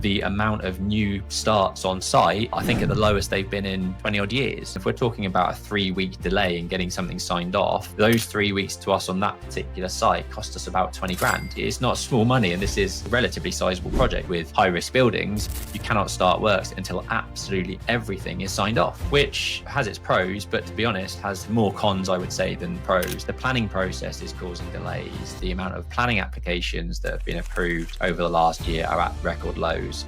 the amount of new starts on site, I think at the lowest they've been in 20 odd years. If we're talking about a 3-week delay in getting something signed off, those 3 weeks to us on that particular site cost us about 20 grand. It's not small money, and this is a relatively sizable project with high risk buildings. You cannot start works until absolutely everything is signed off, which has its pros, but to be honest, has more cons, I would say, than pros. The planning process is causing delays. The amount of planning applications that have been approved over the last year are at record lows.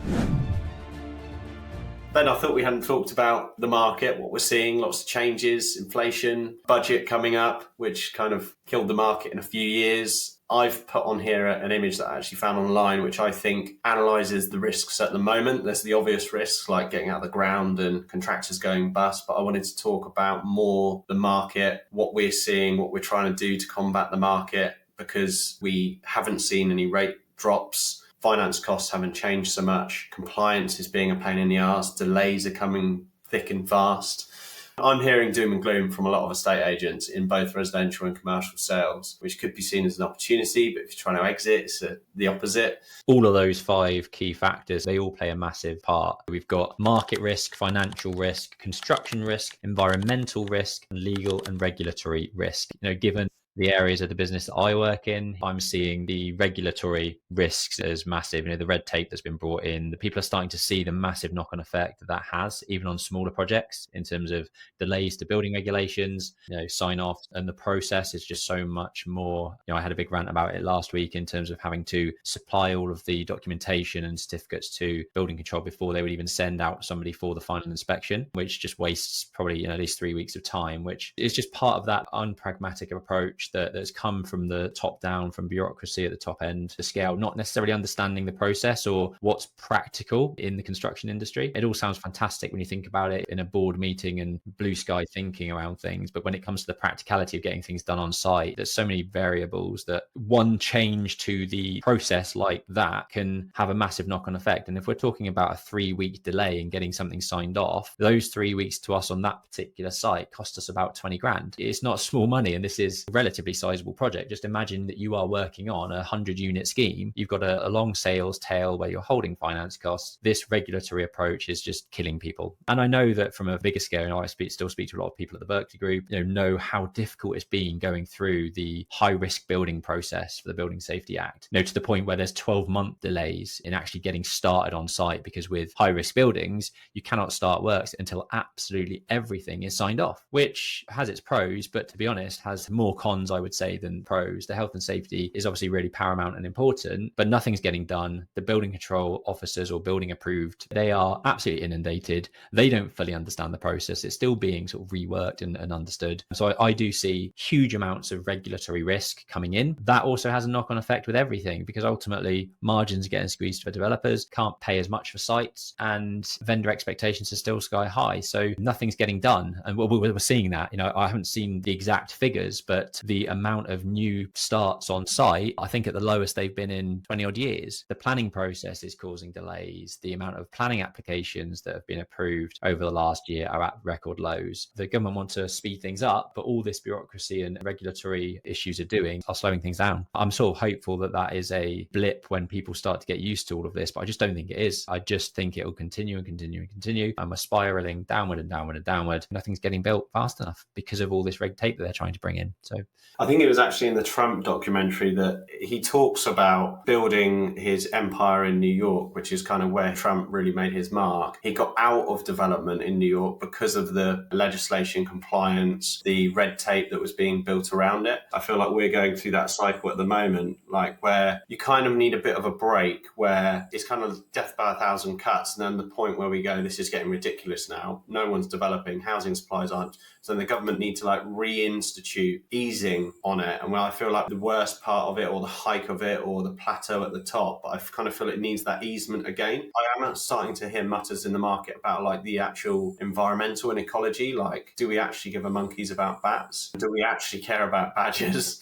Ben, I thought we hadn't talked about the market, what we're seeing, lots of changes, inflation, budget coming up, which kind of killed the market in a few years. I've put on here an image that I actually found online, which I think analyses the risks at the moment. There's the obvious risks like getting out of the ground and contractors going bust, but I wanted to talk about more the market, what we're seeing, what we're trying to do to combat the market, because we haven't seen any rate drops. Finance costs haven't changed so much. Compliance is being a pain in the arse. Delays are coming thick and fast. I'm hearing doom and gloom from a lot of estate agents in both residential and commercial sales, which could be seen as an opportunity, but if you're trying to exit, it's the opposite. All of those 5 key factors, they all play a massive part. We've got market risk, financial risk, construction risk, environmental risk, and legal and regulatory risk. Given the areas of the business that I work in, I'm seeing the regulatory risks as massive. The red tape that's been brought in, the people are starting to see the massive knock-on effect that has, even on smaller projects, in terms of delays to building regulations, sign off, and the process is just so much more. I had a big rant about it last week in terms of having to supply all of the documentation and certificates to building control before they would even send out somebody for the final inspection, which just wastes probably at least 3 weeks of time, which is just part of that unpragmatic approach that's come from the top down, from bureaucracy at the top end to scale, not necessarily understanding the process or what's practical in the construction industry. It all sounds fantastic when you think about it in a board meeting and blue sky thinking around things, but when it comes to the practicality of getting things done on site, there's so many variables that one change to the process like that can have a massive knock-on effect. And if we're talking about a 3-week delay in getting something signed off, those 3 weeks to us on that particular site cost us about 20 grand. It's not small money, and this is relatively sizable project. Just imagine that you are working on a 100-unit scheme. You've got a long sales tail where you're holding finance costs. This regulatory approach is just killing people. And I know that from a bigger scale, I still speak to a lot of people at the Berkeley Group, know how difficult it's been going through the high risk building process for the Building Safety Act, to the point where there's 12-month delays in actually getting started on site, because with high risk buildings, you cannot start works until absolutely everything is signed off, which has its pros, but to be honest, has more cons, I would say, than pros. The health and safety is obviously really paramount and important, but nothing's getting done. The building control officers or building approved, they are absolutely inundated. They don't fully understand the process. It's still being sort of reworked and understood. So I do see huge amounts of regulatory risk coming in. That also has a knock-on effect with everything, because ultimately margins are getting squeezed for developers, can't pay as much for sites, and vendor expectations are still sky high. So nothing's getting done. And we're seeing that. I haven't seen the exact figures, but the amount of new starts on site, I think at the lowest they've been in 20 odd years. The planning process is causing delays. The amount of planning applications that have been approved over the last year are at record lows. The government want to speed things up, but all this bureaucracy and regulatory issues are slowing things down. I'm sort of hopeful that that is a blip when people start to get used to all of this, but I just don't think it is. I just think it will continue and continue and continue. And we're spiraling downward and downward and downward. Nothing's getting built fast enough because of all this red tape that they're trying to bring in. So I think it was actually in the Trump documentary that he talks about building his empire in New York, which is kind of where Trump really made his mark. He got out of development in New York because of the legislation compliance, the red tape that was being built around it. I feel like we're going through that cycle at the moment, like where you kind of need a bit of a break, where it's kind of death by 1,000 cuts, and then the point where we go, this is getting ridiculous now. No one's developing, housing supplies aren't. So the government need to reinstitute easing on it. And I feel like the worst part of it, or the hike of it, or the plateau at the top, I kind of feel it needs that easement again. I am starting to hear mutters in the market about the actual environmental and ecology. Do we actually give a monkeys about bats? Do we actually care about badgers?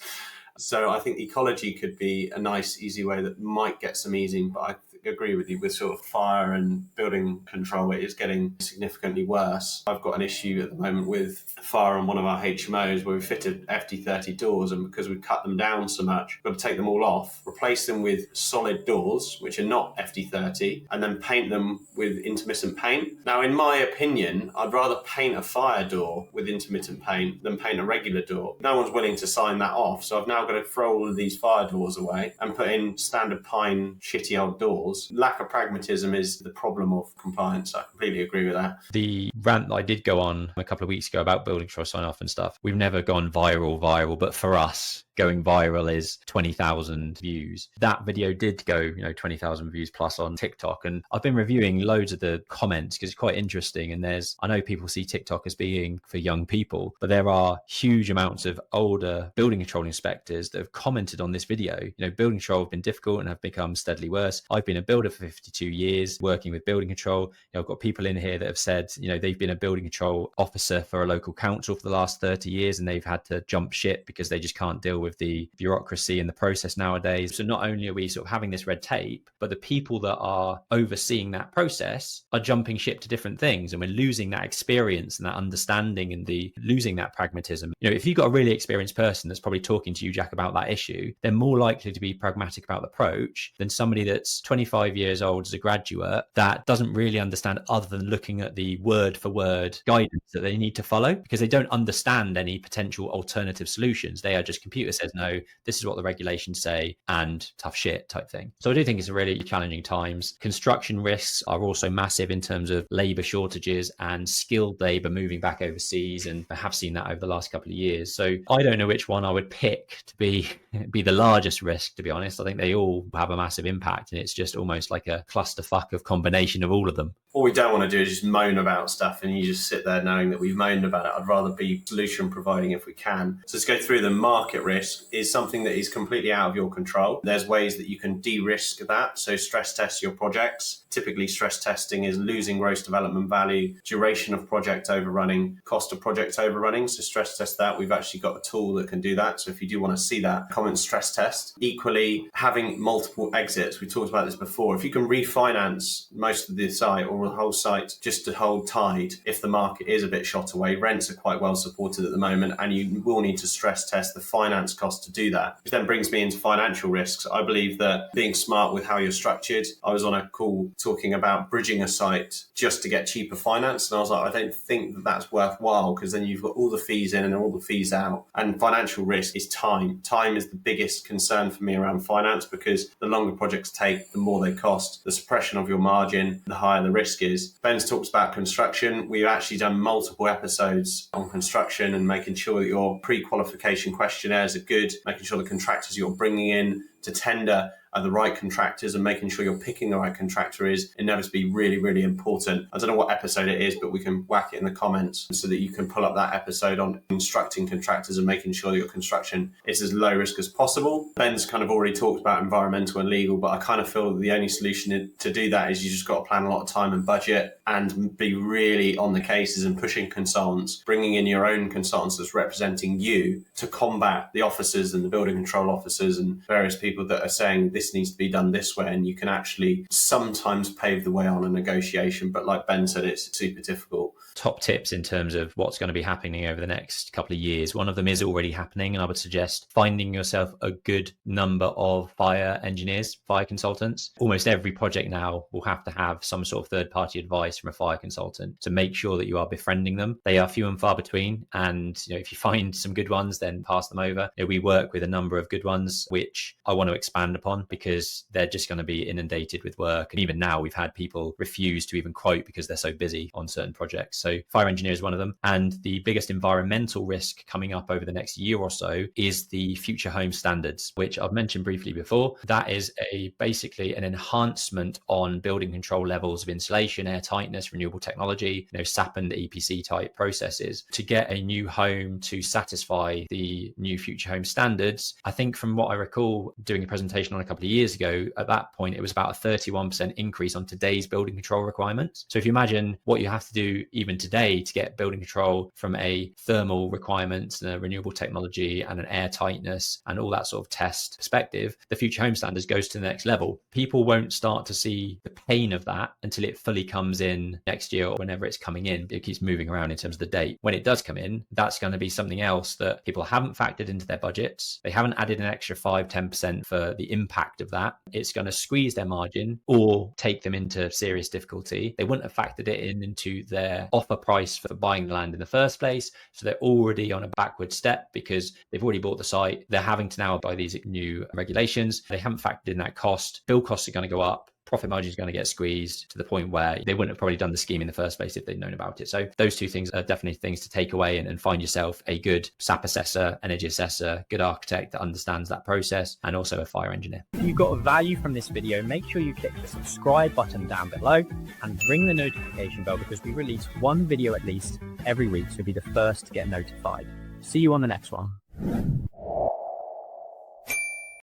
So I think ecology could be a nice, easy way that might get some easing, but agree with you with sort of fire and building control. It is getting significantly worse. I've got an issue at the moment with fire on one of our HMOs where we fitted FD30 doors, and because we've cut them down so much, we've got to take them all off, replace them with solid doors, which are not FD30, and then paint them with intermittent paint. Now, in my opinion, I'd rather paint a fire door with intermittent paint than paint a regular door. No one's willing to sign that off, so I've now got to throw all of these fire doors away and put in standard pine shitty old doors. Lack of pragmatism is the problem of compliance. I completely agree with that. The rant that I did go on a couple of weeks ago about building control sign off and stuff, we've never gone viral, but for us, going viral is 20,000 views. That video did go, 20,000 views plus on TikTok. And I've been reviewing loads of the comments because it's quite interesting. And I know people see TikTok as being for young people, but there are huge amounts of older building control inspectors that have commented on this video. Building control have been difficult and have become steadily worse. I've been a builder for 52 years working with building control. I've got people in here that have said, they've been a building control officer for a local council for the last 30 years and they've had to jump ship because they just can't deal with the bureaucracy and the process nowadays. So not only are we sort of having this red tape, but the people that are overseeing that process are jumping ship to different things, and we're losing that experience and that understanding and losing that pragmatism. If you've got a really experienced person that's probably talking to you, Jack, about that issue, they're more likely to be pragmatic about the approach than somebody that's 25 years old as a graduate that doesn't really understand other than looking at the word for word guidance that they need to follow, because they don't understand any potential alternative solutions. They are just computer says no, this is what the regulations say, and tough shit type thing. So I do think it's a really challenging times. Construction risks are also massive in terms of labor shortages and skilled labor moving back overseas, and I have seen that over the last couple of years. So I don't know which one I would pick to be the largest risk, to be honest. I think they all have a massive impact, and it's just almost like a clusterfuck of combination of all of them. What we don't want to do is just moan about stuff and you just sit there knowing that we've moaned about it. I'd rather be solution providing if we can. So let's go through the market risk is something that is completely out of your control. There's ways that you can de-risk that. So stress test your projects. Typically stress testing is losing gross development value, duration of project overrunning, cost of project overrunning. So stress test that. We've actually got a tool that can do that. So if you do want to see that, comment stress test. Equally, having multiple exits. We talked about this before. If you can refinance most of the site or the whole site just to hold tide, if the market is a bit shot away, rents are quite well supported at the moment, and you will need to stress test the finance cost to do that. Which then brings me into financial risks. I believe that being smart with how you're structured. I was on a call talking about bridging a site just to get cheaper finance, and I was like, I don't think that that's worthwhile, because then you've got all the fees in and all the fees out. And financial risk is time. Time is the biggest concern for me around finance, because the longer projects take, the more they cost. The suppression of your margin, the higher the risk is. Ben's talks about construction. We've actually done multiple episodes on construction and making sure that your pre-qualification questionnaires are good, making sure the contractors you're bringing in to tender are the right contractors, and making sure you're picking the right contractor is inevitably really, really important. I don't know what episode it is, but we can whack it in the comments so that you can pull up that episode on instructing contractors and making sure that your construction is as low risk as possible. Ben's kind of already talked about environmental and legal, but I kind of feel that the only solution to do that is you just got to plan a lot of time and budget and be really on the cases and pushing consultants, bringing in your own consultants that's representing you to combat the officers and the building control officers and various people that are saying this needs to be done this way, and you can actually sometimes pave the way on a negotiation. But like Ben said, it's super difficult. Top tips in terms of what's going to be happening over the next couple of years. One of them is already happening, and I would suggest finding yourself a good number of fire engineers, fire consultants. Almost every project now will have to have some sort of third-party advice from a fire consultant. So make sure that you are befriending them. They are few and far between, and if you find some good ones, then pass them over. We work with a number of good ones, which I want to expand upon, because they're just going to be inundated with work. And even now, we've had people refuse to even quote because they're so busy on certain projects. So fire engineer is one of them. And the biggest environmental risk coming up over the next year or so is the future home standards, which I've mentioned briefly before. That is basically an enhancement on building control levels of insulation, air tightness, renewable technology, SAP and EPC type processes to get a new home to satisfy the new future home standards. I think from what I recall doing a presentation on a couple of years ago, at that point, it was about a 31% increase on today's building control requirements. So if you imagine what you have to do even even today, to get building control from a thermal requirements and a renewable technology and an air tightness and all that sort of test perspective, the future home standards goes to the next level. People won't start to see the pain of that until it fully comes in next year or whenever it's coming in. It keeps moving around in terms of the date. When it does come in, that's going to be something else that people haven't factored into their budgets. They haven't added an extra 5-10% for the impact of that. It's going to squeeze their margin or take them into serious difficulty. They wouldn't have factored it into their offer price for buying the land in the first place. So they're already on a backward step because they've already bought the site. They're having to now buy these new regulations. They haven't factored in that cost. Build costs are going to go up. Profit margin is going to get squeezed to the point where they wouldn't have probably done the scheme in the first place if they'd known about it. So those two things are definitely things to take away and find yourself a good SAP assessor, energy assessor, good architect that understands that process, and also a fire engineer. If you got value from this video, make sure you click the subscribe button down below and ring the notification bell, because we release one video at least every week, so you'll be the first to get notified. See you on the next one.